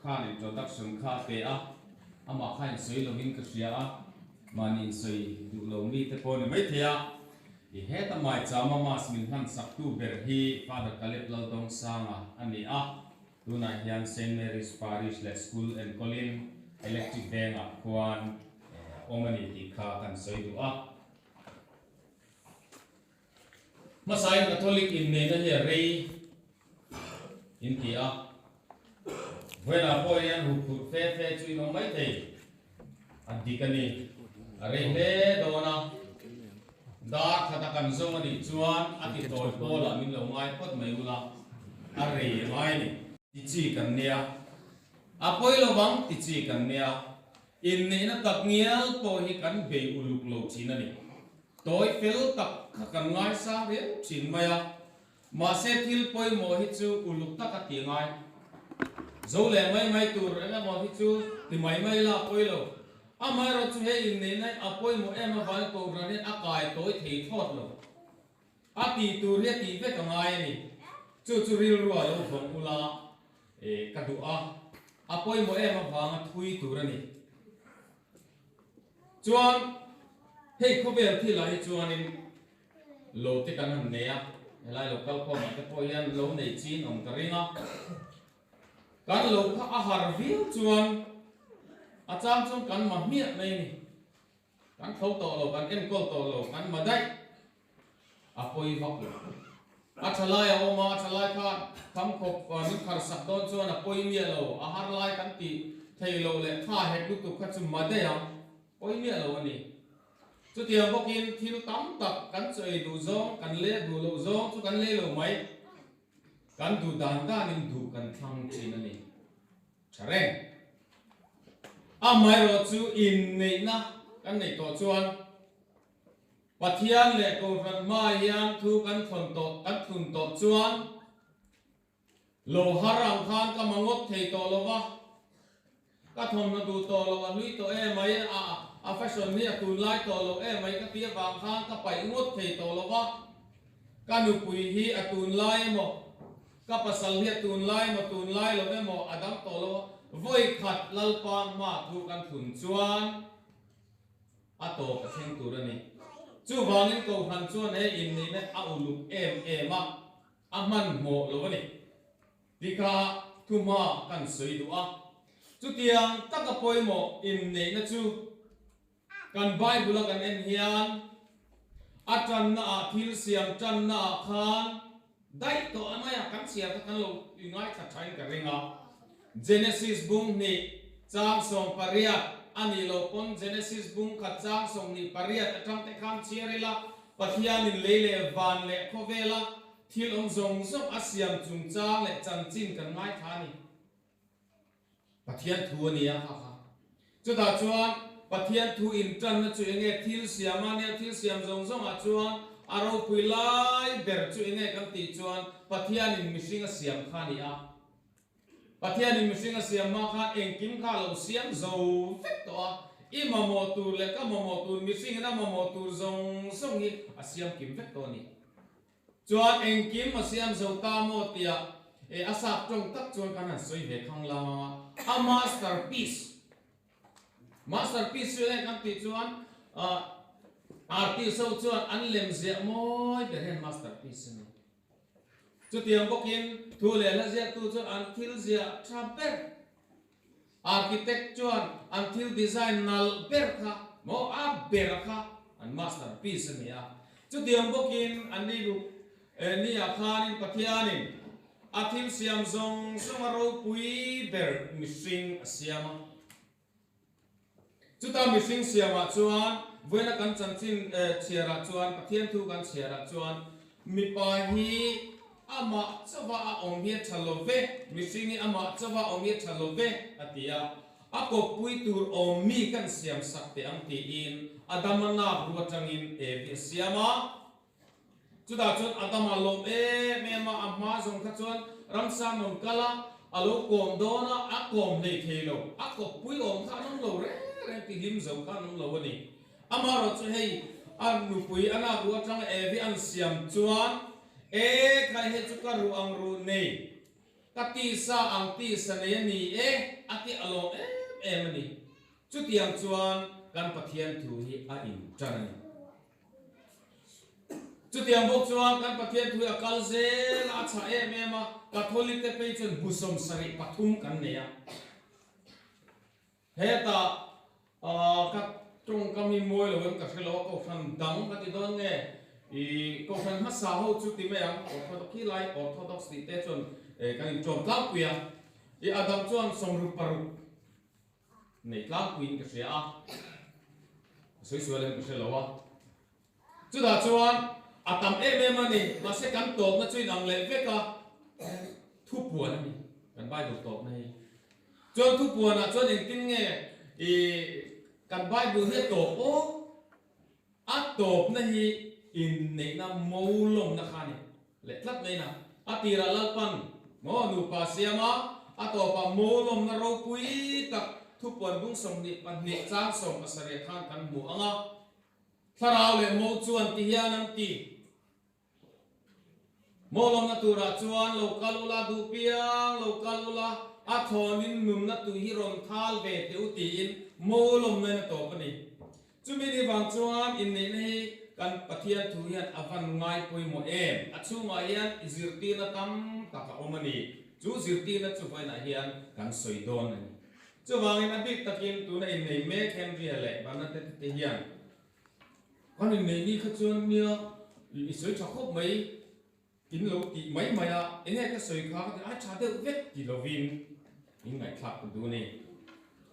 khan introduction kha pe a ama khan soi lovin ka ria a manin soi du lo mi te pon mai thia I he ta mai chama mas min han sak tu ber hi Father Caleb Laltong sanga ani a tuna hian St Mary's Parish le School and Colin electric benga kwan omani ti kha kan soi du a Masai Catholic in ne na he rei in ti a when a boy and who put fe chui no mai thei adikani are le dona da khata kan zong ani chuan ati tol tola min lo ngai pot mai ula are mai ni ti chi kan nia a poi lo bang ti chi kan nia in ne na tak ngial po hi kan be uluk lo chin ani toy fel tak kan ngai sa re chin maya ma se thil poi mo hi chu uluk tak a ti ngai zo le mai tur ena mo hi chu ti mai la poi lo amai ro chu he in nei nai apoi mo ema vai ko ranin akai toi thei thot lo ati tur he ti ve kangai ni chu ril ruwa lo phong ula ka du a apoi mo ema wanga thui turani chuan hei khobel thi lai chuanin lo te kan han neya helai local ko ma te poian lo nei chin ong taringa kan lo kha a har vil chuan a chang chung kan ma miat mai ni kan thau to lo kan en kol to lo kan ma dai a poi vak lo a thalai a oma thalai kha kam khop ni khar sak don chuan a poi mi lo a har lai kan ti thei lo le tha he tu tu kha chu ma dai a poi mi lo ani chu tiang bokin thil tam tak kan chei du zong kan le du lo zong chu kan le lo mai kan du dan da nin du kan thang chin ani chareng amai ro chu in nei na kan nei to chuan pathian le ko ran ma yang thu kan thon to kan thun to chuan lo harang khan ka mangot thei to lo wa ka thon na du to lo wa lui to e mai a fashion ni tu lai to lo e mai ka tia wang khan ka pai ngot thei to lo wa ka nu pui hi atun lai mo ka pasal hi atun lai mo tun lai lo e mo adam to lo voi khat lalpa ma thu kan thun chuan ato ka theng tur ani chu wangin ko han chuan he in ni na a uluk ma a man mo lo ani dikha thuma kan soi du a chu tiang taka poi mo in nei na chu kan bible kan en hian atan na a thil siam tan na khan dai to amaya kan sia kan lo ingai kha thain ka ringa Genesis bung ni chang song pariat ani lo pon Genesis bung kha chang song ni pariat atang te kham chirila pathian in lele van le khovela thil ong zong zong asiam chung chang le chan chin kan ngai thani pathian thu ni a ha chu da chuan pathian thu in tran na chu enge thil siama ne thil siam zong zong a chuan aro puilai ber chu enge kan ti chuan pathian in mishing a siam khani a pathian in mishing a siam ma kha engkim kha lo siam zo fet to a I mamo tur le ka mamo tur mishing na mamo tur zong song hi a siam kim fet to ni chuan engkim a siam zo ta mo tia asap trong tak chuan kan han soi ve khang la a masterpiece le kan ti chuan artist so chuan an lem zia moi be hen masterpiece ni chu tiang bokin thu le la zia tu chuan an thil zia trumpet architect chuan an thil design nal ber kha mo a ber kha an masterpiece ni a chu tiang bokin an ni ru ni a khan in pathianin a thil siam zong ro pui ber mishing siama chu ta mishing siama chuan voina kan chanchin chiara chuan pathian thu kan chiara chuan mi pa hi ama chawa a omia thalove mishing ni ama chawa omia thalove atia ako pui tur omi kan siam sakte ang ti in adamana ruatangin e siama chu da chuan adama lom me ma amma zong kha chuan ramsa nom kala alo kom dona a kom nei thelo ako pui om kha nom lo re ti lim zo kha nom lo ani amaro chu hei an nu pui ana ruatang e vi an siam chuan e khai he chu ka ru ang ru nei kati sa ang ti sa ne ni ati along ni chu tiang chuan kan pathian thu hi a in chan chu tiang bok chuan kan pathian thu a kal zel a cha ma catholic te pe chun busom sari pathum kan ne ya heta ka trong kami moi lo ka khelo ko khan dang ka ti don nge I ko khan ma sa ho chu ti me ang orthodox ti te chun kan chom tlang pia I adam chuan som ru paru nei tlang puin ka sia soi soi len ka khelo wa chu da chuan atam mani ma se kan tok na chui nang le ve ka thu puan ni kan bai do tok nei chuan thu puan a chuan in tin nge kan Bible he top o a top na hi in nei na mo long na khani le tlat nei na a tira lalpan mo nu pa siama a to pa mo long na ro pui tak thu pon bung som ni pan ni chang som asare khan kan mu anga tharau le mo chuan ti hian an ti mo long na tura chuan local ula du piang local ula a thonin num na tu hi ron thal ve te u ti in mo lom na to pani chumi ni bang chuan in nei nei kan pathian thu hian avan ngai poi mo a chu ma hian izirti na tam taka omani chu zirti na chu vai na hian kan soidon ani chu wangin abik takin tu na in nei me khem ri le bana te hian kan in nei ni kha chuan nia I soi chakop mai in lo ti mai maya ene ka soi kha a cha de vet ti lovin in ngai thak du ni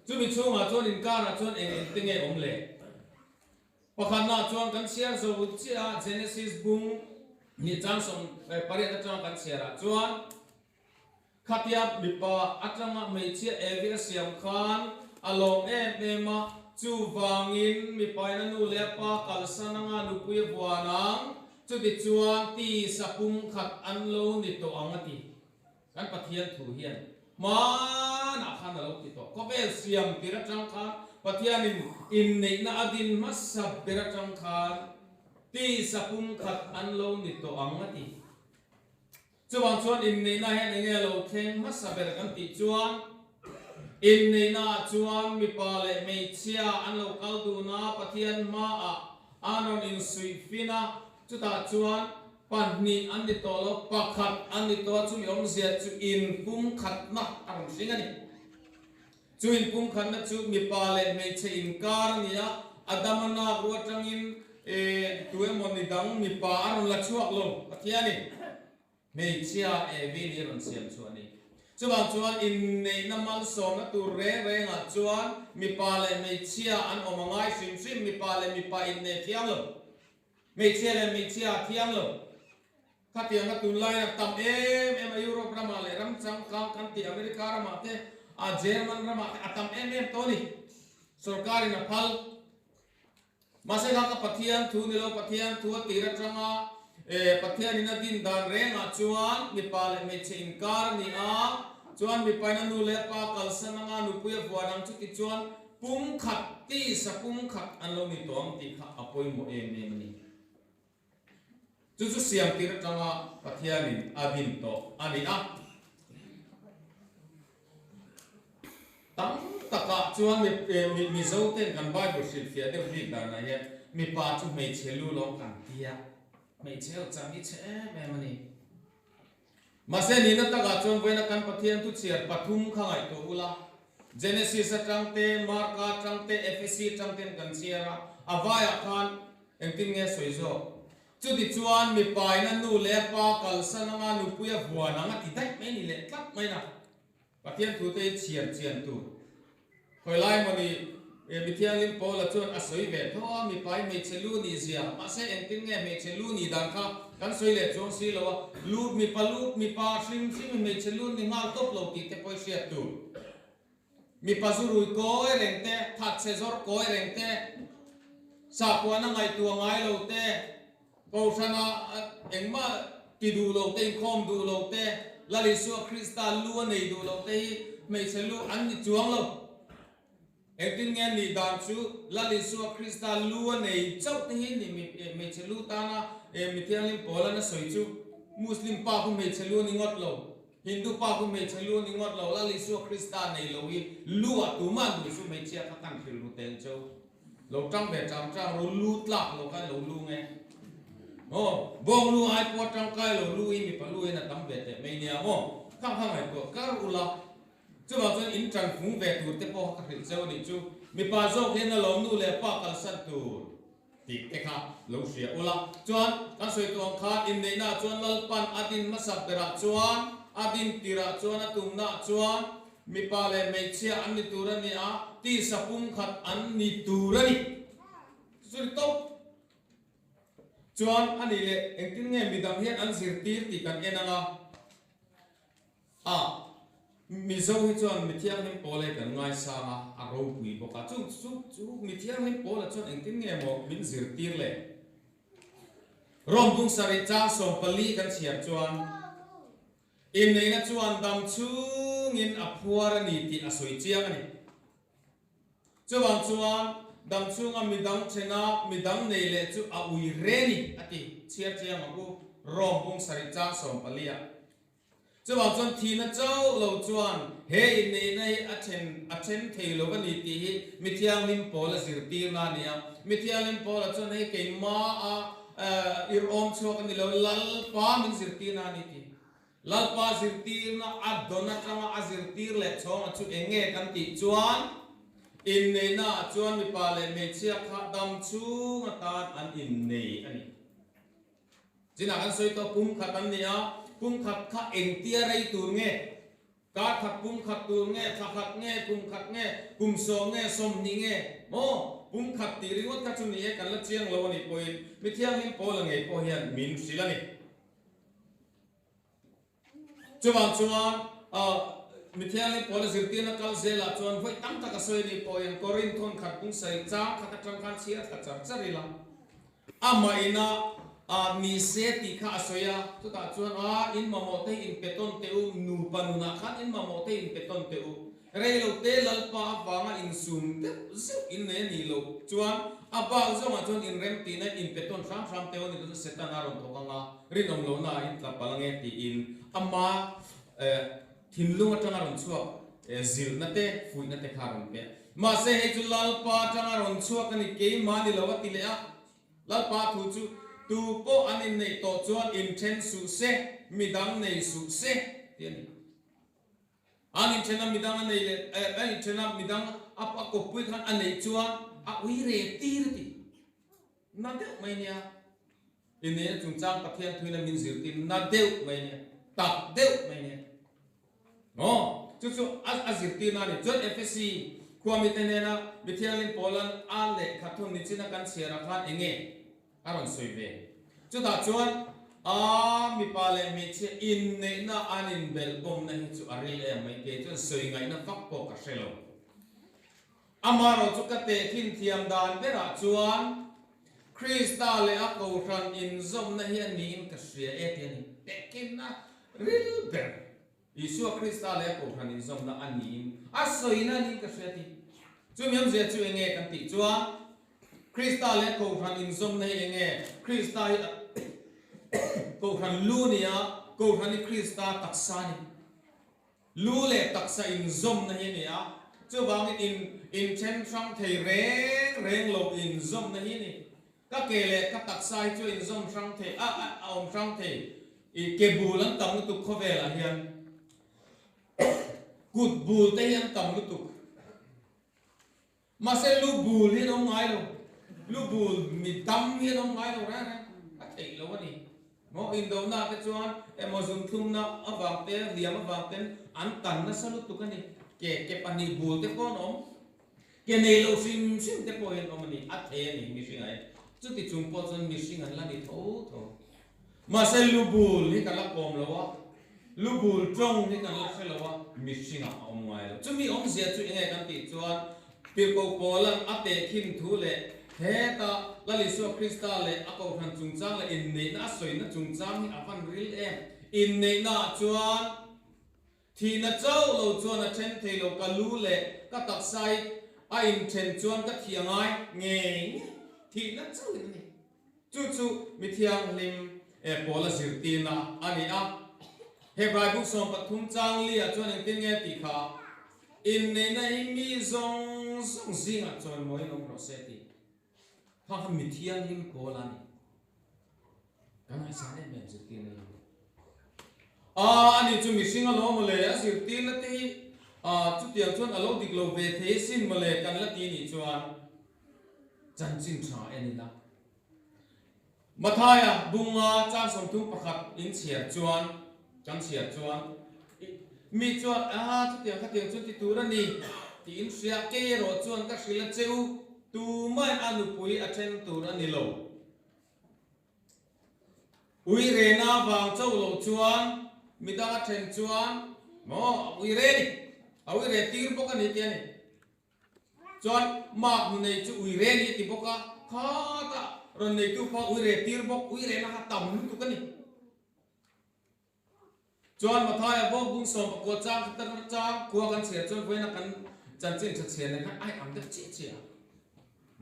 chu mi chu ma chuan in ka na chuan en tinge omle pakhan na chuan kan share zo chia Genesis bung ni chang som pare ta chang kan share chuan khatia mipa atanga mei chia evir siam khan along ma chu wangin mipa na nu le pa kalsananga nu pui buanang chu ti chuan ti sapum khat an lo ni to angati kan pathian thu hian ma na khan lo ti to ko bel siam tira chang khan pathian in nei na adin masab tira chang khan ti sapum khat an lo ni to angati chuan chuan in nei na he nge lo theng masab ber kan ti chuan in nei na chuan mi pa le mei chia an lo kal du na pathian ma a anon in sui fina chu ta chuan pan ni an ni to lo pakhat an ni to chu yom zia chu in kum khat na ang singani chu in kum khat na chu mi pa le mei che in kar nia adamana ro tangin tuwe moni dang mi pa aron la chuak lo pathiani mei chia vi ni ron siam chuani chuan chuan in nei namal som na tu re nga chuan mi pa le mei chia an omangai sim sim mi pa le mi pa in ne thiam lo mei chia le mei chia thiam lo khatiang na tun lai na tam Europe rama le ram chang kan ti America rama te a German rama atam to ni sarkari na phal mase ka pathian thu ni lo pathian thu tira changa pathian ina din dan re nga chuan mi pa le mei che in kar ni a chuan mi pa na nu le pa kalsan nga nu puya buanang chu ti chuan pum khat ti sa pum khat an lo ni tom ti kha apoi mo ni chu siam tira changa pathian in adin to ani a tam taka chuan mi zo ten kan Bible sil fia de ri da na he mi pa chu mei chelu lo kan tia mei cheu chami che mani mase ni na taka chuan voina kan pathian tu chiar pathum khangai to ula Genesis atangte Marka atangte Ephesus atangte kan chiara avaya khan engtin nge soizo chu ti chuan mi pai na nu le pa kalsana nga nu puya buana nga ti dai me ni le tlak mai na pathian thu te chian tu khoi lai mani mi thiang lim po la chuan asoi ve tho mi pai me chelu ni zia ma se engtin nge me chelu ni dan kha kan soi le chong si lo lu mi pa sim me chelu ni ngal top lo ti te poi sia tu mi pa zuru ko rengte that se zor ko rengte sa kwa na ngai tu ngai lo te ko sana engma ti du lo te khom du lo te la li su krista lu nei du lo te me se lu an ni chuang lo etin nge ni dan chu la li su krista lu nei chau te hi ni me se lu ta na mi thiang lim pola na soi chu muslim pa ku me se lu ni ngot lo Hindu pa ku me chalu ni ngot lo la li su Krista nei lo hi lu a tu man du su me chia ka kan thil lu ten chau lo tang be cham chang lo lu tlak lo kai lo lu nge o bong lu ai po tang kai lo lu mi pa lu na tam be te me nia o khang khang ai ko kar ula chu ba chon in chang phung ve tu te po ka thil chau ni chu mi pa zo ke na lo nu le pa kal sat tu ti te kha lo sia ula chuan ka soi tong kha in nei na chuan lal pan adin masak bera chuan adin tira chuan atum na chuan mi pa le me chia an ni turani a ti sapum khat an ni turani suri to chuan ani le engtin nge mi dang hian an zir tir ti kan enanga a mi zo hi chuan mi thiang nim pole kan ngai sa ma a ro pui bo ka chu mi thiang nim pole chuan engtin nge mo min zir tir le rom tung sari cha som pali kan chiar chuan in nei na chuan dam chung in a phuar ani ti a soi chiang ani chuan chuan dam chung a midang chena midang nei le chu a ui re ni ati chiar chiang aku rom tung sari cha som palia chuan chuan thi na chau lo chuan he in nei nei a chen thei lo ani ti hi mi thiang lim pol zir tir na nia mi thiang lim pol chuan he ke ma a ir om chok ani lo lal pa min zir tir na ni ti lalpa zirtir na adona kama azirtir le chong chu enge kan ti chuan in nei na chuan mi pa le me chia kha dam chu ngatan an in nei ani china kan soi to pum khat an nia pum khat kha eng tia rei tur nge ka khat pum khat tur nge kha khat nge kum so nge som ni nge mo pum khat ti ringot ka chu ni e kan la chiang lo ni poin mi thiang him pol nge po hian min silani chuan mi thiang lim pol zirtin na kal zela chuan voi tam taka soi ni poin korin thon khat pung sai cha khat tang kan chia khat char charila amaina a mi se ti kha soya tu ta chuan in mamo te in peton te u nu panuna khan in mamo te in peton te u reilo te lalpa wanga in sum te zu in ne ni lo chuan aba zo ma chuan in rem ti na in peton ram te oni tu setana ron to kanga rin om lo na in tla palange ti in ama thinlung atanga ron chuak zil na te fui na te kharon pe ma se he chu lalpa atanga ron chuak ani ke ma ni lo ti le a lalpa thu chu tu po anin nei to chuan in chen su se midang nei su se tiani anin chena midang nei le ani chena midang apa ko pui khan anei chuan a ui re tir ti na de mai nia in ne chung chang pathian thuina min zir tin na deu mai nia tak deu mai nia no chu azir tin na ni jot fsc kwami tenena mithialin polan ale khathun ni china kan siara khan enge aron soive chu da chuan a mi pale mi che in nei na anin bel bom na hi chu aril e mai ke chu soi ngai na vak po ka selo amaro chu ka te thin thiam dan bera chuan Krista le a ko ran in zom na hi ani in ka sia e te ni te kin na ril ber Isu Krista le ko ran in zom na ani a soi na ni ka sia ti chu miam je chu enge kan ti chuan Krista le ko ran in zom na enge Krista ko ran lu nia ko ran Krista taksani lu le taksa in zom na hi nia chu bang in chen sang thei reng lo in zom na hi ni ka kele ka taksai chu in zom sang thei om sang thei I ke bulan tam tu khovela hian kut bul te hian tam tu ma se lu bul hi no ngai lo lu bul mi tam hi no ngai lo ra a thei lo ni mo in do na ke chuan amazon thum na awang te liam awang ten an tan na salu tu ka ni ke pani bul te ko no ke nei lo sim te po hen omani a the ni mi sing ai chu ti chung po chon mi sing an la ni tho ma se lu bul hi ka la kom lo wa lu bul trong hi ka la se lo wa mi sing a om ngai lo chu mi om zia chu nge kan ti chuan pil ko polan a te khin thu le he ta la li so Krista le a ko khan chung chang le in nei na soi na chung chang hi a van ril em in nei na chuan thi na chau lo chuan a chen thei lo ka lu le ka tak sai a in chen chuan ka thiangai nge thi na chau ni chu mi thiang lim pola zirtina ani a Hebrai book som pathum chang li a chuan in tin nge ti kha in nei na mi zong zong zing a chuan moi nom ro se ti ha mi thiang lim ko la ni kan ai sa ne mem zit ti nei ani chu mi singa lo mo le a sir ti la ti chu tiang chuan alo dik lo ve the sin mo le kan la ti ni chuan chan chin tha enina mathaya bunga cha som tu pakhat in chia chuan kan chia chuan mi chuan chu tiang kha tiang chu ti tu ra ni ti in sia ke ro chuan ka sila cheu tu mai anu pui a then tu ra ni lo ui re na wang chau lo chuan mi da then chuan mo ui re ni ui re tir bo ka ni ti ni chuan ma nu nei chu ui re ni ti bo ka kha ta ron nei tu pha ui re tir bo ui re na ha tam tu ka ni chuan ma thai bo bung som ko chang ta chang ko kan che chuan voi na kan chan chen cha chen ne ai am da chi chi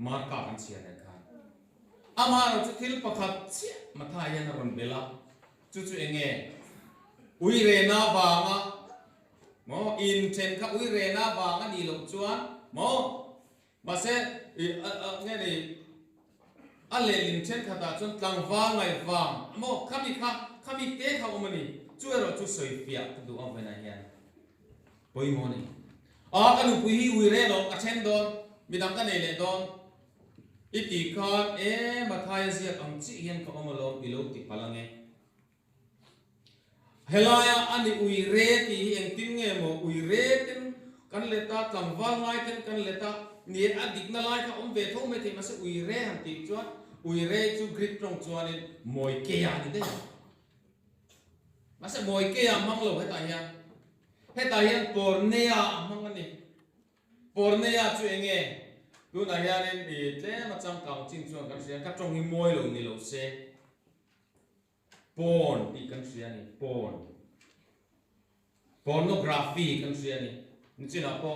ma ka kan che ne ka ama ro chu thil pakhat chi ma thai ya na ron bela chu chu enge ui re na ba nga mo in chen ka ui re na ba nga ni lo chuan mo ma se nge ni a le lin chen kha ta chuan tlang wa ngai wang mo khami te kha omani chu ro chu soi pia du om na hian poi mo ni kanu pui hi ui re lo a chen don midam ka nei le don iti khan ma thai zia ang chi hian ka omalo ilo ti palange helaya ani ui re ti eng tin nge mo ui re ten kan leta tlang wa ngai ten kan leta ni adik na lai ka om ve thong me the ma se ui re han ti chuan ui re chu grip trong chuan in moi ke ya ni de ma se moi ke ya mang lo he ta hian pornea mang ani pornea chu enge tu na hian in ni tle ma chang kang chin chuan kan sia ka trong hi moi lo ni lo se porn ti kan sia ni pornography kan sia ni china po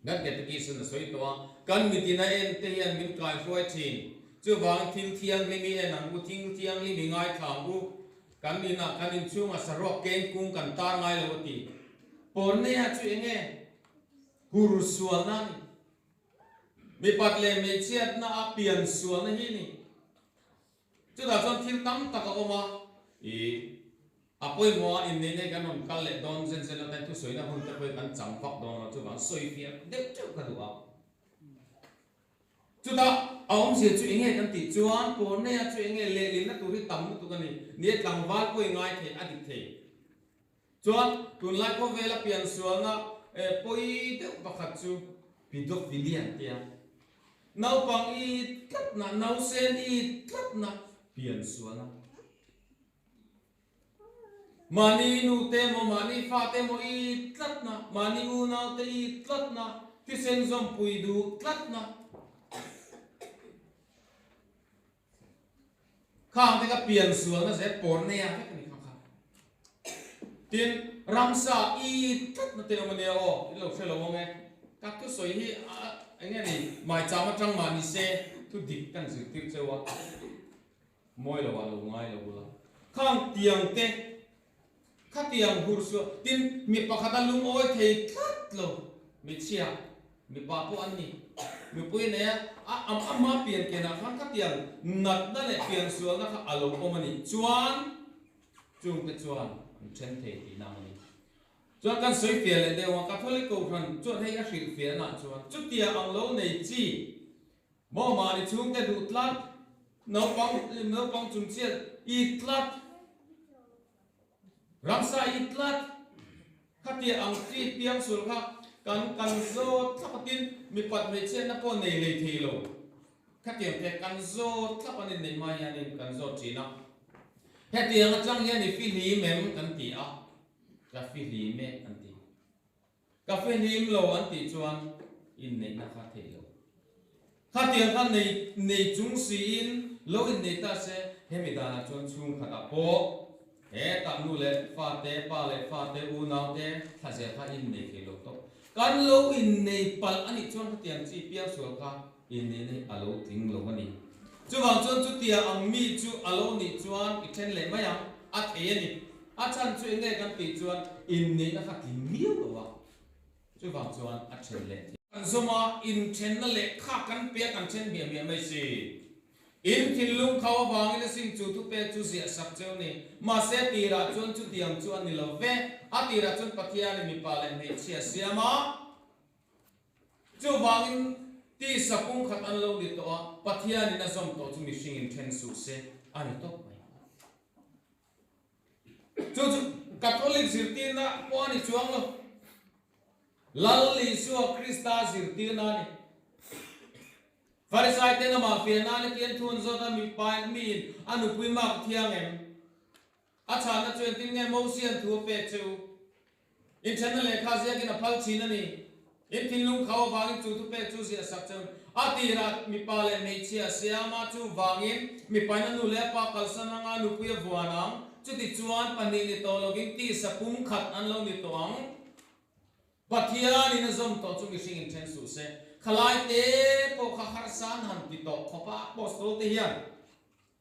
ngat get ki sun soi to kan mi ti na en te hian min kai foi thin chu wang thil thiang li mi en ang u thing thiang li mi ngai thang u kan ni na kan in chung a sarok ken kung kan tar ngai lo ti pornea chu enge guru sual na ni mi patle me chiat na a pian sual na hi ni chu da chon thil tam tak a oma apoi mo in nei nei kan on kal le don zen zen la tu soi na hun ta poi kan chang phak don chu bang soi fia de chu ka du a chu da aom se chu enge kan ti chuan pornea chu enge le lin na tu ri tam tu kan ni tlang wal poi ngai the adik the chuan tun lai ko vela pian sual na poi de pakhat chu pedophilia tia nau pang I tlat na nau sen I tlat na pian sual na mani nu te mo mani fa te mo I tlat na mani u nau te I tlat na ti sen zom pui du tlat na khang te ka pian sual na se pornea te ni kha tin ramsa I tlat na te mo ne o lo se lo nge ka tu soi hi anh ni mai cha ma chang ma ni se tu dik kan zu ti chewa moi lo wa lo ngai lo bula khang tiang te kha tiang hur su tin mi pakhata lung oi thei khat lo mi chia mi pa po an ni mi pui ne ama pian ke na khang kha tiang nat na le pian su na kha alo omani chuan chung pe chuan chen thei ti na ni chuan kan soi fia le dewa catholic ko khan chuan hei a hrir fia na chuan chu tia ang lo nei chi mo ma ni chung te du tlat no pang chung chiat I tlat ramsa I tlat khatia ang chi piang sul kha kan zo thapatin mi pat me chen na po nei le thei lo khatia te kan zo thapani nei ma ya ni kan zo chi na he tiang chang ya ni fi li mem kan ti a ka fi li me an ti ka fi lim lo an ti chuan in nei na kha thei lo kha tiang khan nei chung si in lo in nei ta se hemi da na chuan chung kha ta po he ta nu le fa te u nau te tha se kha in nei ke lo to kan lo in nei pal ani chuan kha tiang chi piang sual kha in nei alo ting lo ani chu wang chuan chu tia ang mi chu alo ni chuan I then le mayang a the ni chan chu nge kan ti chuan in ni na kha ti miu wa chu wang chuan a chen le kan zoma in chen na le kha kan pe kan chen bia bia mai si in thin lung khaw wang in sing chu tu pe chu sia sak cheu ni ma se ti ra chuan chu tiang chuan ni lo ve a ti ra chuan pathia ni mi pa le nei chia sia ma chu wang in ti sapung khat an lo ni to pathia ni na zom to chu mi sing in chen su se ani to chu Catholic zirti na po ni chuang lo lal li suwa Krista zirti na ni Pharisai te na mafia na ni kian thun zo ta mi pai mi anu pui mak thiang em a cha na chen tin nge mo sian thu pe chu in channel le kha sia ki na phal chi na ni in tin lung khaw wang chu tu pe chu sia sak chu a ti ra mi pa le nei chia sia ma chu wangin mi pa na nu le pa kal san nga nu pui vuanam chu ti chuan pani ni to login ti sapung khat an lo ni to ang pathia ni na zom to chu mi sing in chen su se khalai te po kha khar san han ti to khopa apostol te hian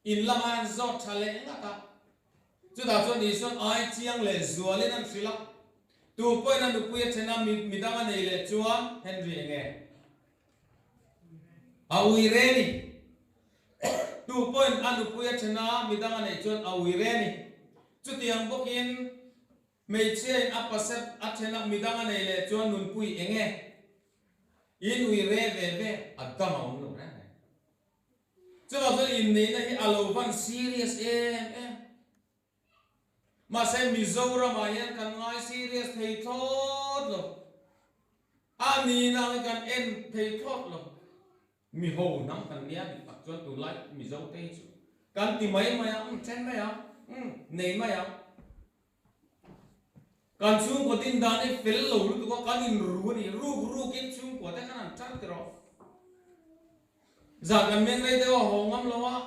in lama zo thale nga ta chu da chu ni son ai chiang le zuale nan sila tu poi na nu pui chena mi danga nei le chuan Henry nge awi re ni tu poi anu pui chena mi danga nei chuan awi re ni chu tiang bokin mei chen apaset athena mi danga nei le chuan nun pui enge in wi re ve adam on lo ra chu ba in nei na hi alo van serious mà xem Mizoram mà hiện cần nói serious thầy thốt rồi ani na cần em thầy thốt rồi mi hồ nắm cần nia bị bắt cho tụi lại Mizo tây chứ cần tìm mấy mà chen mấy này mấy cần chung của tin đàn ấy phèn lẩu luôn tụi có cần in ru kiến chung của thế khán chăn cái đó giờ cần mình đây đều hồ ngâm lâu á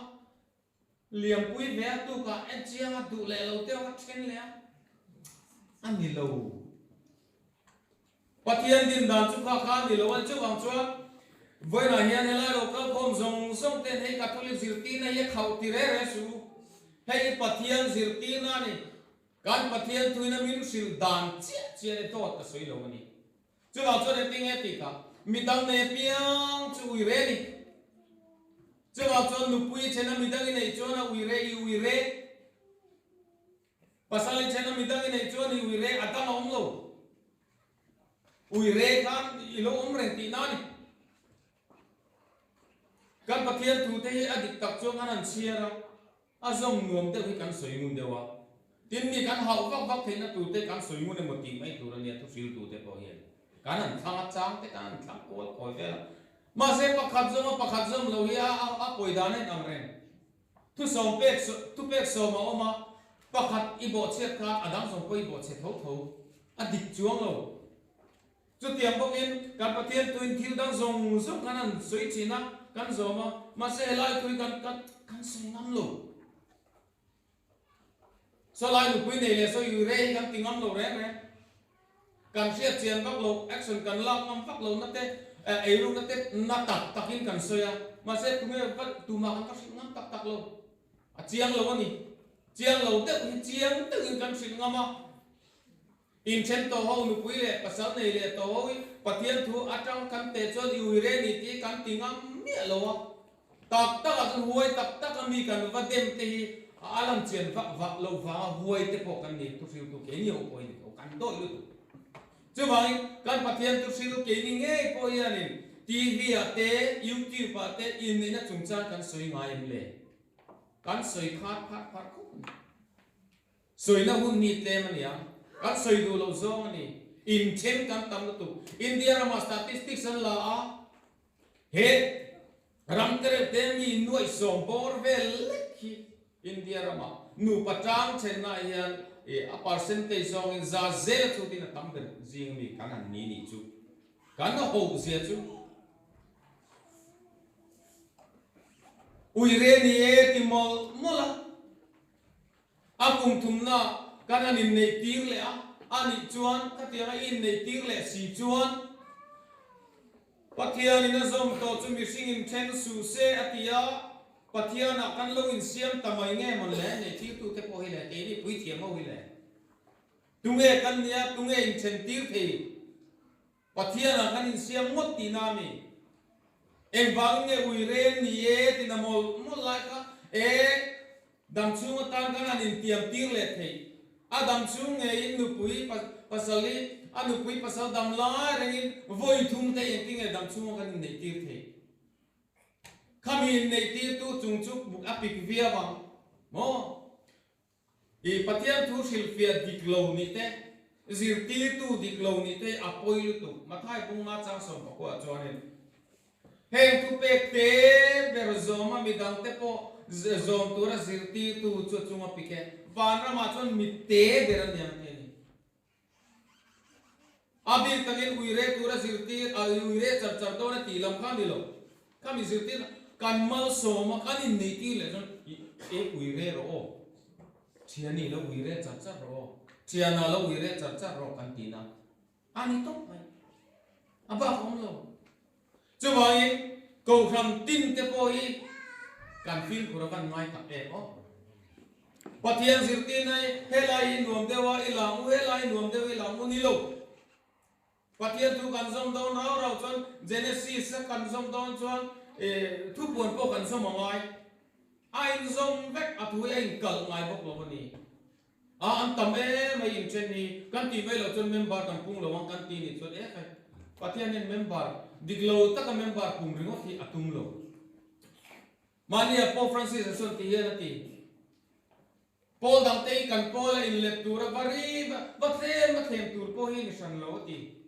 liềm quý vé tu cả em chia ngắt tụ lệ lâu tiêu ngắt chen lẽ anh đi lâu bắt thiên tin đàn chúc khá đi lâu anh chúc bằng chuan với là hiện nay là đâu có không dùng sông tên hay Catholic zirti này hay khẩu tì rê su hay bắt thiên zirti này can bắt thiên thui na min sil đàn chia để tốt cái suy lâu này chúc bằng chuan em tiếng nghe tì cả mi tăng này piang chui rê đi chứ vào cho nụ pui trên năm midang này cho nó uy re pasal trên năm midang này cho nó uy re atang ông lo uy re kan ilo om ren ti nani kan pathian thu te adik tak cho nganan siara azom nuam te hi kan soi mun dewa tin mi kan hau vak the na tu te kan soi mun ne moti mai tu ran ya tu sil tu te ko hian kanan thang chang te kan thang ko khoi ve mà sẽ pakhat zom lo ya a poi dan en amren tu som pek tu pek so ma oma pakhat ibo chet kha adang som ko ibo chet tho adik chuang lo chu tiang bokin kan pathian tuin thil dang zong kanan soi china kan zoma ma se lai tui kan soi ngam lo so lai lu pui nei le so yu re kan tingam lo re kan sia chian bak lo action kan lam ngam fak lo na te ai lu na te na takin kan soya ma se tu me pat tu ma kan sing ngam tak lo a chiang lo ni chiang lo te chiang te kan sing ngama in chen to ho nu pui le pasal nei le to ho pathian thu atang kan te chon yu re ni ti kan tingam mi lo tak kan huai tak mi kan va dem te alam chen va lo va huai te po kan ni tu fiu tu ke ni o poi ni kan do lu chứ vậy kan pathian tu silu ke ni nge po yanin TV ate YouTube ate in ni na chungchan kan soi ngai em le kan soi phat khu soi na hun ni tle man ya kan soi du lo zong ni in chen kan tam tu India ma statistics an la a he ram tere te mi nuai som bor vel ki India ma nu patang chen na yan a percentage song in za zel chu tin tam ben jing mi kan an ni chu kan ho zia chu ui re ni e ti mol mola akum thumna kan an nei tir le a ani chuan ka ti ra in nei tir le si chuan pathian in zom to chu mi sing in ten su se atia pathian a kan lo in siam tamai nge mon le nei ti tu te po hi le te ni pui thiam ho hi le tunge kan nia tunge in chen tir the pathian kan in siam ngot ti na mi em wang nge uire ni e ti na mol lai ka e dam chung tan kan an in tiam tir le the a dam chung nge in nu pui pasali anu pui pasal dam la rengin voi thum te in tinge dam chung kan in nei tir the kami nei tir tu chung chuk buk apik via wang mo i pathian thu silfia diklo ni te zirti tu diklo ni te apoi lu tu mathai pung ma chang som ko chuanin heng tu pek te ber zoma midang te po zom tu ra zirti tu chu chunga pike vanra ma chon mi te beran yang te ni abi takin uire tu ra zirti uire char char to na ti lam khan dilo kami zirti kan mal soma kan in nei ti le jon e uire ro chiani lo uire char char ro chiana lo uire char char ro kan ti na ani to mai aba khom lo chu wai ko kham tin te po hi kan fil khura kan mai ta e o pathian zirti nai helai nuam dewa ilang helai nuam dewa ilang ni lo pathian tu kan som don rau rau chon genesis kan som don chon thu puan po kan som ngai ai som vek athu ai kal ngai bok lo ni an tam e mai in chen ni kan ti mai lo chon member kan pung lo wang kan ti ni chon e kai pathian nen member diglo ta ka member pung ringo thi atum lo mania po francis son ti hian ti Paul dang te kan Paul in lectura bari ba them tur po hi ni san lo ti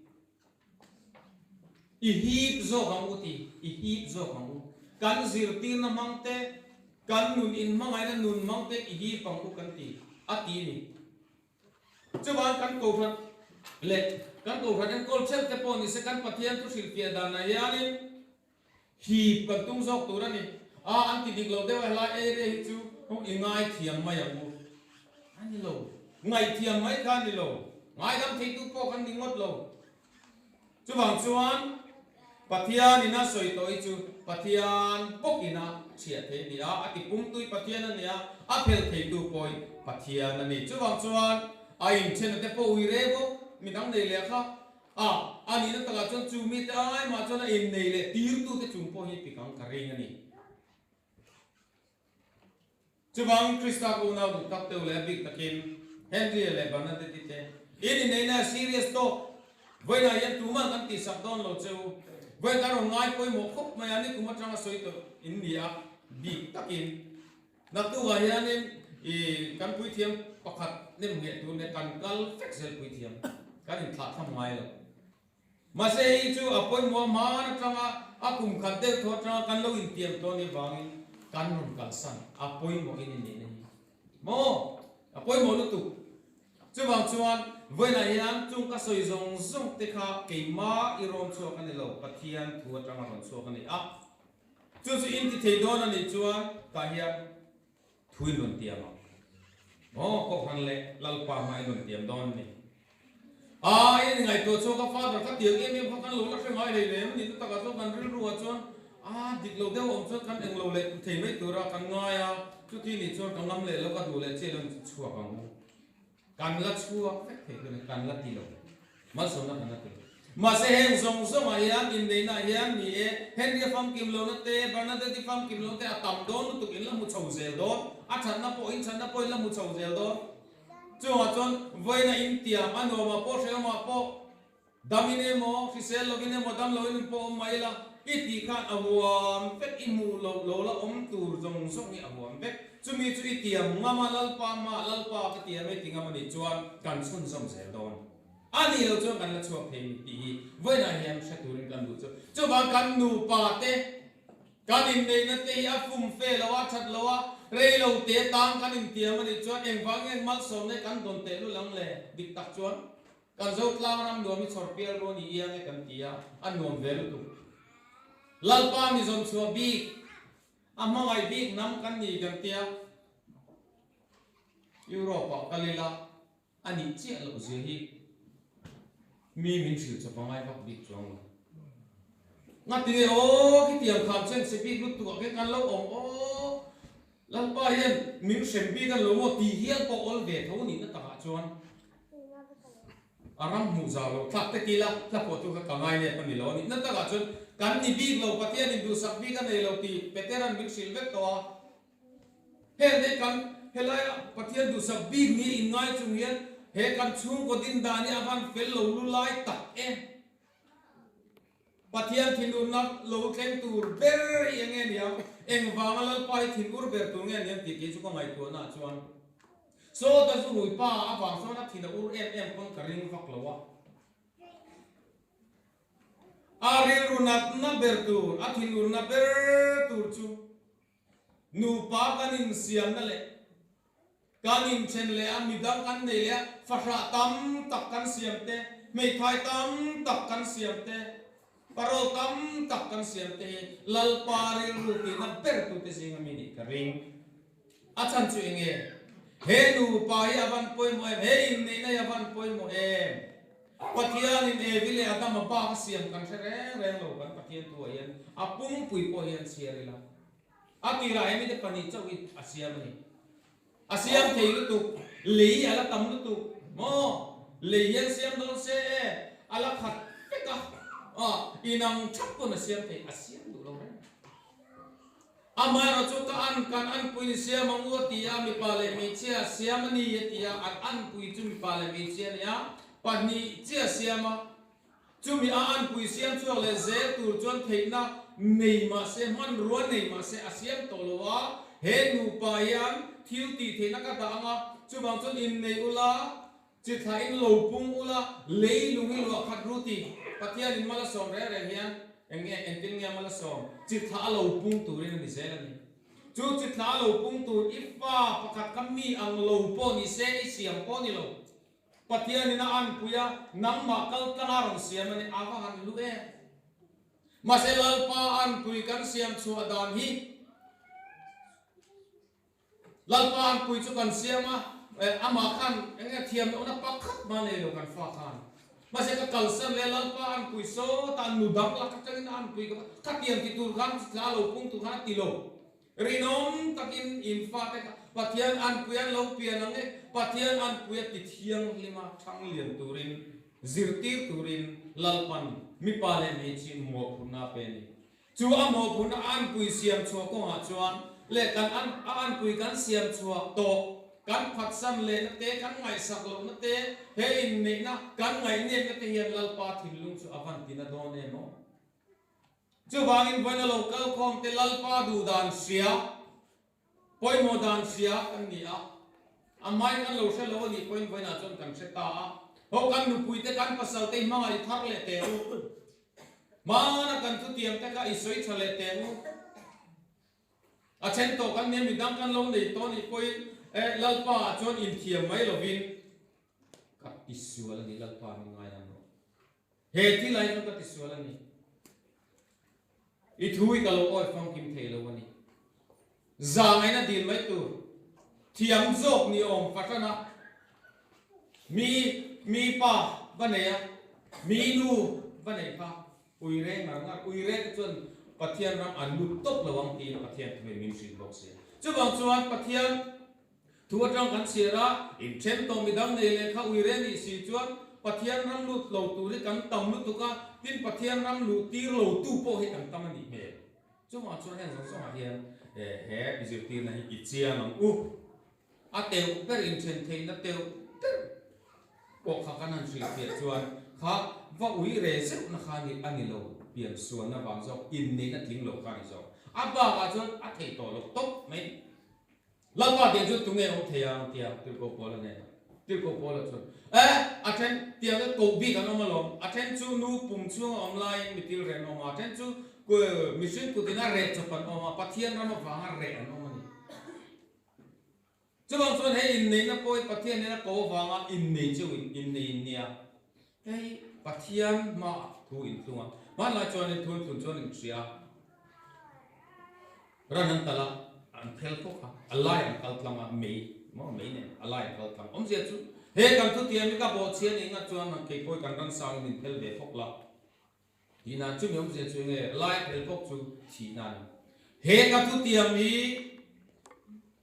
i hip zo kam uti i hip zo kam u kan zir tin na mangte kan nun in mangai na nun mangte i hi pang u kan ti ati ni chuban kan ko phan le kan ko phan en kol chel te po ni se kan pathian tu silpia da na yanin hi kan tung zok tu ra ni anti diglo de wa la e re hi chu hong ingai thiam mai ang u ani lo ngai thiam mai kan ni lo ngai dam thei tu po kan ningot lo chuban chuan pathian ina soi toi chu pathian pokina chia the ni ati pum tui pathian ania a phel thei tu poi pathian ani chuwang chuan a in chen te po ui re bo mi dang nei le kha ani na taka chon chu mi tai ma chon in nei le tir tu te chung po hi pikang karing ani chuwang krista ko na du tak te le big takin henry le ban na te te in nei na serious to voi na yan tu man kan ti sak don lo cheu voi ka ro ngai poi mo khop ma yani kuma changa soi to india big takin na tu ga yanin kan pui thiam pakhat nem nge tu ne kan kal fexel pui thiam kan in tha tham ngai lo ma se chu apoi mo ma na changa akum khat de tho changa kan lo in tiam to ni wangin kan nun kal san apoi mo in ni ni mo apoi mo lu tu chu wang chuan voi na yan chung ka soi zong zong te kha ke ma i rom chu kan lo pathian thu atanga ron chu kan a chu chu in ti thei don ani chuan ka hian thui non tiam ko khan le lal pa mai non tiam don ni in ngai to chu ka father ka tiang em kan lo la ngai le le ni ta ka chu kan ril ru chuan dik lo de om chu kan eng lo le thei mai tu ra kan ngai chu ti ni chuan kan lam le lo ka du le che lon chua ka kan la chua phek kan la ti lo ma so na kan ti ma se heng zong zong a yan in nei na yan ni e hen dia fam kim lo na te barna de ti fam kim lo te atam don tu in la mu chau zel don a chan na po in chan na po la mu chau zel don chu a chon voi na in tia ano ma po se ma po damine mo fi sel lo gine mo dam lo in po mai la iti khan awam pek imu lo la om tur zong zong ni awam pek chumi chu itiam ngama lalpa ka tia me tinga mani chuan kan chun som zel don ani lo chu kan la chu phe mi ti voi na hiam sha turin kan du chu ba kan nu pa te kan in nei na te a fum fe lo wa chat lo wa re lo te tang kan in tia mani chuan eng wang eng mal som ne kan don te lu lang le dik tak chuan kan zo tlang ram do mi chor pial ro ni yang e kan tia an nom ve lu tu lalpa mi zom chu bi amma ngai big nam kan ni kan tia Europe kalila ani che lo je hi mi min thil cha pangai bak big chong ngati o ki tiam kham chen se big lut tu ke kan lo om o lalpa hian min sem bi kan lo mo ti hian po ol ve tho ni na ta chuan aram mu za lo thak te kila thla po tu ka ngai ne pan ni lo ni na ta ga chun kan ni bi lo pathian in du sak bi ka nei lo ti veteran big silvet to he de kan helai pathian du sak bi ni in ngai chung hian he kan chung ko din da ni avan fel lo lu lai tak pathian thinun na lo thleng tur ber enge nia eng wangal pai thinur ber tu nge niam ti ki chu ko ngai tu na chuan so ta chu hui pa awang so na thina ur em kon karing fak lawa ari runat na ber tu athinur na ber tur chu nu pa kanin siam na le kanin chen le amidang kan nei le fahra tam tak kan siam te mei thai tam tak kan siam te paro tam tak kan siam te lal pari ruti na ber tu te singa mini karing achan chu enge he nu pa ya van poi mo he in nei na ya van poi mo pathian in evile adam pa siam kan re lo kan pathian tu ayan apung pui po yan siarila akira emi de pani chawi asiam ni asiam theilu tu lei ala tam lu tu mo lei yan siam don se ala khat peka inang chap ko na siam thei asiam du lo amara chu ka an pui siam mangu ti ya mi pale mi chia siam ni ti ya an pui chu mi pale mi chia ya pani chia siama chu mi an pui siam chu le ze tur chon theina nei ma se man ro nei ma se asiam to lo wa he nu pa yan thiu ti theina ka da anga chu bang chon in nei ula chi tha in lo pung ula lei lungi lo khat ruti pathian in mala som re hian enge entil nge mala som chi tha lo pung tu rin ni se la ni chu chi tha lo pung tu ifa pakhat kammi ang lo po ni se i siam po ni lo pathian in an puya nang ma kal tanga rong siam ni awa han lu maselal pa an pui kan siam chu adam hi lalpa an pui chu kan siama ama khan enge thiam no na pakhat ma le lo kan fa khan mase ka kalsan le lalpa an pui so tan nu dam la ka tangin an pui ka khatiam ti tur khan la lo pung tu khan ti lo rinom takin in fa te pathian an puyan lo pian ang pathian an puya ti thiang lima thang lian turin zirtir turin lalpan mi pale me chi mo phuna pe ni chu a mo phuna an pui siam chu ko ha chuan le kan an pui kan siam chu to kan phat sam le na te kan ngai sak lo na te he in ne na kan ngai ne na te hian lalpa thilung chu avan ti na do ne no chu wangin boina local khom te lalpa du dan sia poi mo dan sia kan ni amai kan lo se lo ni point boina chon kan se ta ho kan nu pui te kan pasal te ma ai thar le te ma na kan tu tiam te ka isoi chale te a chen to kan ne mi dang kan lo nei to ni poi lalpa chon in thiam mai lovin ka isual ni lalpa ni ngai na no he ti lai no ka isual ni i thui ka lo oi phong kim thei lo ni za ngai na din mai tu thiam zok ni om patana mi pa baneya mi nu banei pa uire maranga uire chon pathian ram anu top lawang ti pathian thme min sin box se chu bang chuan pathian thua tang kan sira in them to midam nei le kha uire ni si chuan pathian ram lu lo tu ri kan tam lu tu ka tin pathian ram lu ti lo tu po he kan tam ni me chu ma chuan hen so ma hian he bizir ti na hi ki chia nang a teu per in chen thei na teu ko kha kanan si pia chuan kha va ui re se na kha ni ani lo pian suan na bang zo in nei na thing lo kha ni zo a ba ga chuan a thei to lo top mai la ba de chu tu nge o thea tia tu ko po la ne tu ko po la chuan a then tia ga ko bi ga no ma lo a then chu nu pum chu online mitil re no ma then chu ko mission ku tina re chapan o ma pathian ram wa ha re no ma ni chu bang chuan he in nei na poi pathian ne na ko wa nga in nei chu in nei nia hei pathian ma thu in thunga ma la chuan in thun chuan in sia ranan tala an phel ko kha alai an kal tlama mei mo mei ne alai an kal tlam om je chu he kam tu tiam mi ka bo chian inga chuan ma ke koi kan ran sang min phel ve phok la ina chu mi om je chu nge alai phel phok chu thi nan he ka tu tiam mi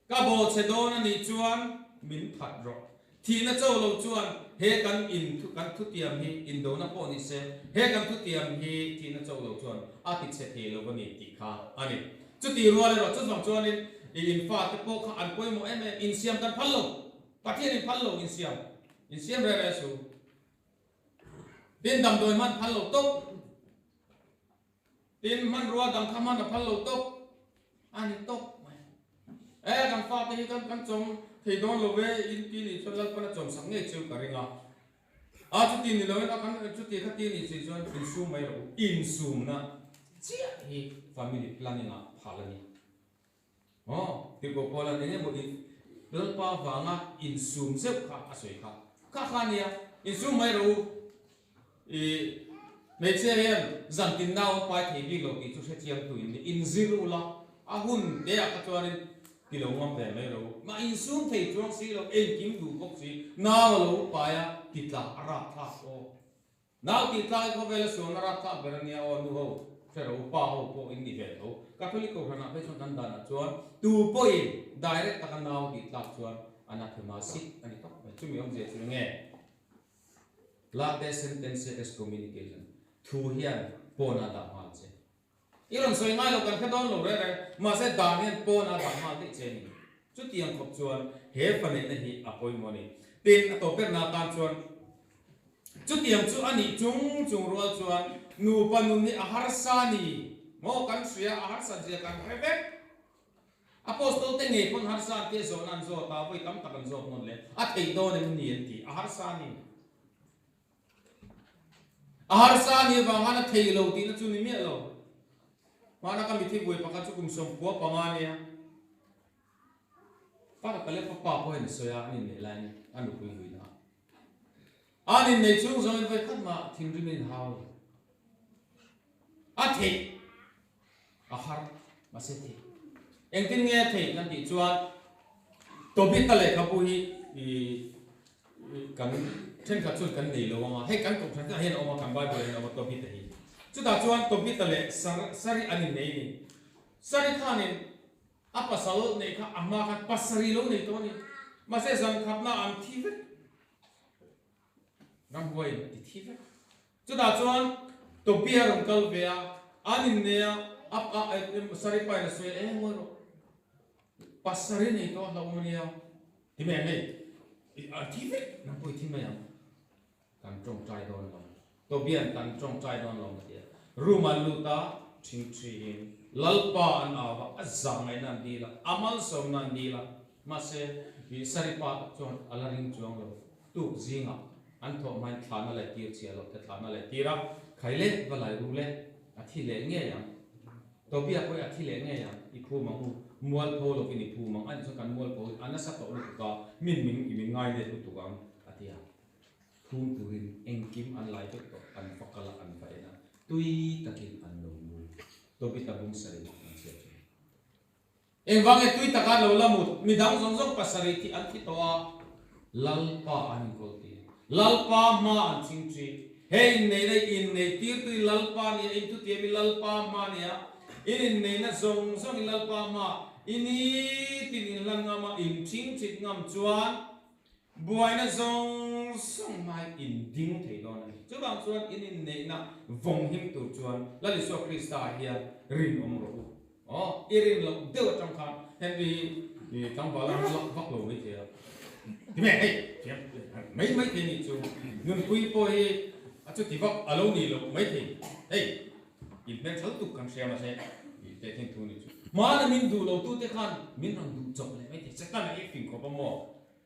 ka bo che don ani chuan min phat ro thì nó châu lâu chuan he kan in thu tiam hi in do na po ni se he kan thu tiam hi thì nó châu lâu chuan a ti se the lo ni ti kha ani chu ti ro le ro chu bang chuan in fa te po kha an poi mo em in siam kan phal lo pathian in phal lo in siam re re su tin dam doi man phal lo tok tin man ruwa dam khaman na phal lo tok ani tok kan fa te kan chom thì đó là về in tin thì cho lăng quan trọng sáng ngày chiều cả riêng chút tin thì nói là kan chút tiền khác tin thì chỉ cho in zoom mấy rồi in zoom na chia thì family planning phá lên thì có là nên một in lăng pa vàng in zoom xếp khác soi khác nia in zoom mấy rồi mấy chế hiện dàn tin nào phải thì việc lâu thì chút sẽ chiang tụi in zero là hun để các cho nên thì lâu ngắm về mấy lâu mà in zoom thì trong xí lâu em kiếm đủ gốc xí nào lâu phải tịt là arab tháp ô nào tịt là có về là số arab tháp về nhà ô nu hậu sẽ lâu pa hậu po in đi về lâu Catholic câu rằng là phải chọn đàn đàn chuan tu po in direct ta nào tịt là chuan anathema sit anh tóc chúng mình ông dễ chúng nghe late sentence excommunication thu hian po na da mal che iron soi ngai lo kan khadon lo re ma se daniel po na da mal te che ni chu tiang khop chuan he phane na hi apoi moni tin to per na tan chuan chu tiang chu ani chung ro chuan nu panun ni ahar sa ni mo kan sia ahar sa je kan rebe apostol te nge pon har sa te zo nan zo ta voi tam takan zo mon le a thei do ne ni en ti ahar sa ni ahar sa ni ba hana thei lo ti na chu ni me lo mana kami thi boi pakha chu kum som po pangania para kale pa po ni soya ni ne lai anu pui hui na ani ne chu zo vai khat ma thing ri min haw a thei ahar ma se thei eng tin nge thei kan ti chuan to bit ta le ka pu hi kan then khat chu kan nei lo ma he kan ko than ka hen oma kan bai bo le na to bit hi chu ta chuan to bit ta le sari ani nei ni sari khanin apasal nei kha ama kha pasari lo nei to ni ma se zan khap na am thi ve nam hoi ti thi ve chu ta chuan to bia rom kal ve a anin ne ap a sari pa na se mo ro pasari nei to la mo ni a ti me nei thi ve nam hoi thi me am kan trong trai don lo to bian kan trong trai don lo ma dia rumal luta thing thin lalpa an awa azang ai nan dila amal som nan dila ma se bi saripa chon alaring chong lo tu zinga an tho mai thana le tir chia lo te thana le tira khaile balai ru le athi le nge yang to bia ko athi le nge yang I phu ma hu mual pho lo kini phu mang an so kan mual pho anasa to lu ka min i ngai le tu gang atia thum turin engkim an lai to an fakala an faena tui takin an lo mu to bi ta bung sari an sia eng wange tui taka lo lamut midang zong pasari ti an ti toa lalpa an kolti lalpa ma an chingchi hey nei nei in nei tir tui lalpa ni in tu ti mi lalpa ma nia in nei na zong lalpa ma ini tin langa ma in chingchi ngam chuan buai na song mai in ding thei don ni chu bang chuan in nei na vong him tu chuan la li so krista hian rin om ro irin lo deu tang khan henry ni tang ba la vak lo mai thia ti me hey mai thei ni chu nun pui po hi a chu ti vak alo ni lo mai thei hey in men thal tu kan sia ma se I te thing tu ni chu ma na min du lo tu te khan min rang du chok le mai thei sa kan ai fin ko pa mo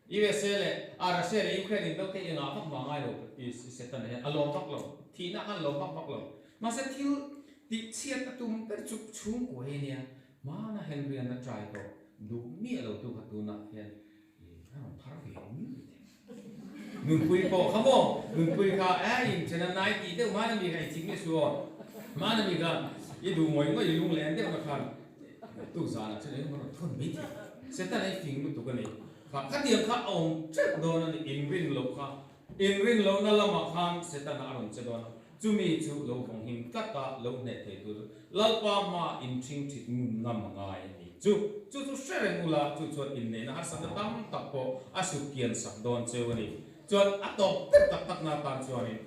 ISL Russia Ukraine in dokte ina phak ma ngai lo is setan he alom phak lo thi na han lo phak lo ma se thil ti chiat atum per chup chung ko he nia ma na Henry na try to du mi lo tu khatu na hen ha phar vi nun pui po khamo nun pui kha in chena nai ti de ma na mi ga ching ni suo ma na mi ga I du moi ngo I lung len de ma khan tu za na chene ma thon mi ti setan ai fing mu tu ka nei các điểm khác ông chết đó là in ring lâu na lama khang sẽ ta na ron chết đó chú mi chú lâu phong him cắt ta lâu nè thế tu lalpa ma in ching chit ngam ngai ni chu seren ula chu chuan in nei na asan tam tak po asukian sak don chewani chuan atop tak na tan chuan in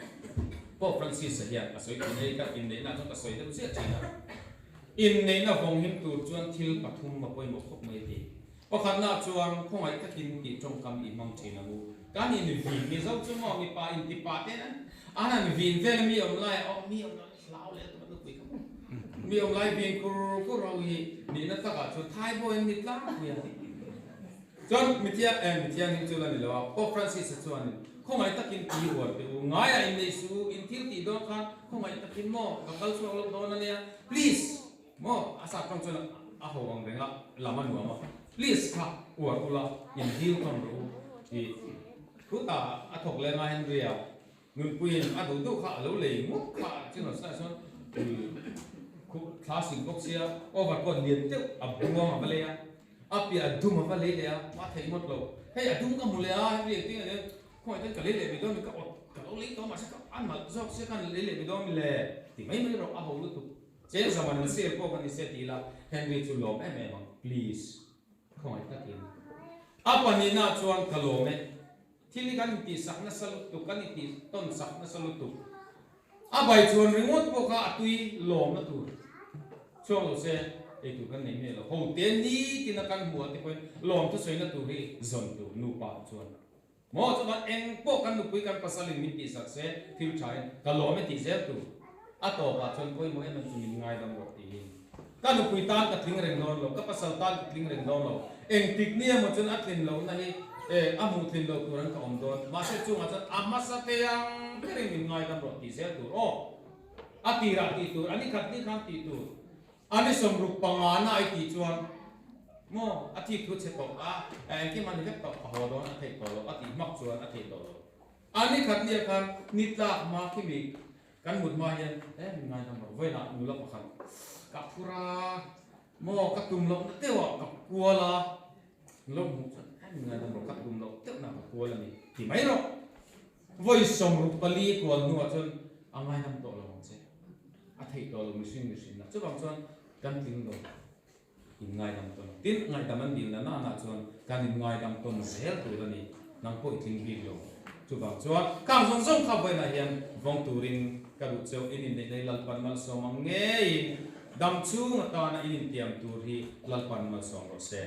Pope Francis hian asoi in nei na chuan asoi deuh sia china in nei na vong him tu chuan thil pathum ma poi mo khop mai ti pakhat na chuan khongai takin ti trong kam i mang thina mu kan in vi mi zo chu mo mi pa in ti pa te anan vin vel mi om lai lau le tu pui kam mi om lai vin ku ro hi ni na ta ka chu thai bo en nit la ya chuan mi tia ni chu la ni lo Pope Francis chuan khongai takin ti huar pe ngai a in nei su in thil ti don khan khongai takin mo ka kal su lo don na ne please mo asa kang chu a ho ang renga laman wa ma please ka wa kula in hil kon ro i ku ta a thok le ma hen ria ngun puin a du kha lo le mu kha chu no sa son ku classic box ya over kon lien te a buwa ma le ya a pi a du ma le ya ma thei mot lo hey a du ka mu le a ri ti ne khoi tan ka le bi do mi ka lo le to ma sa ka an ma zok se kan le bi do mi le ti mai ro a ho lu tu chen sa man se ko kan se ti la Henry chu lo em please khoi ta tin apa ni na chuan ka lo me thili kan ti sak na salut tu kan ti ton sak na salut tu abai chuan ringot po ka atui lom na tu chuan lo se e tu kan nei me lo ho ten ni tin kan mu ti poi lom tu soi na tu ri zon tu nu pa chuan mo chuan eng po kan nu pui kan pasalin mi ti sak se thil thai ka lo me ti se tu a to pa chuan poi mo em chu ni ngai dam ro ti kan nu pui tan ka thing reng non lo ka pasal tan ka thing reng non lo eng tik ni mo chuan atlin lo na hi amu thin lo turan ka om don ma se chu nga amma sa te yang kering min ngai dam ro ti se tu o atira ti tu ani khat ni kham ti tu ani som ruk pangana ai ti chuan mo ati thu che to ki man hep to ho don a thei to lo ati mak chuan a thei to lo ani khat ni khan nitla ma ki mi kan mut ma hian min ngai dam ro voi na nu lo pakhan ka phura mo ka tum lo na te wa ka kuala lo mu ngai dam ro ka tum lo te na ka kuala ni ti mai ro voi som ru pali kual nu a chon angai dam to lo che a thei to lo machine na chu bang chon kan ting lo in ngai dam to tin ngai dam an dil na chon kan in ngai dam to zel tu la ni nang po ting bi lo chu bang chon kang song song kha voi na hian vong turin ka ru cheu in nei lal pan mal so mang nge in dam chu nga ta na in tiam tur hi lal pan mal song ro se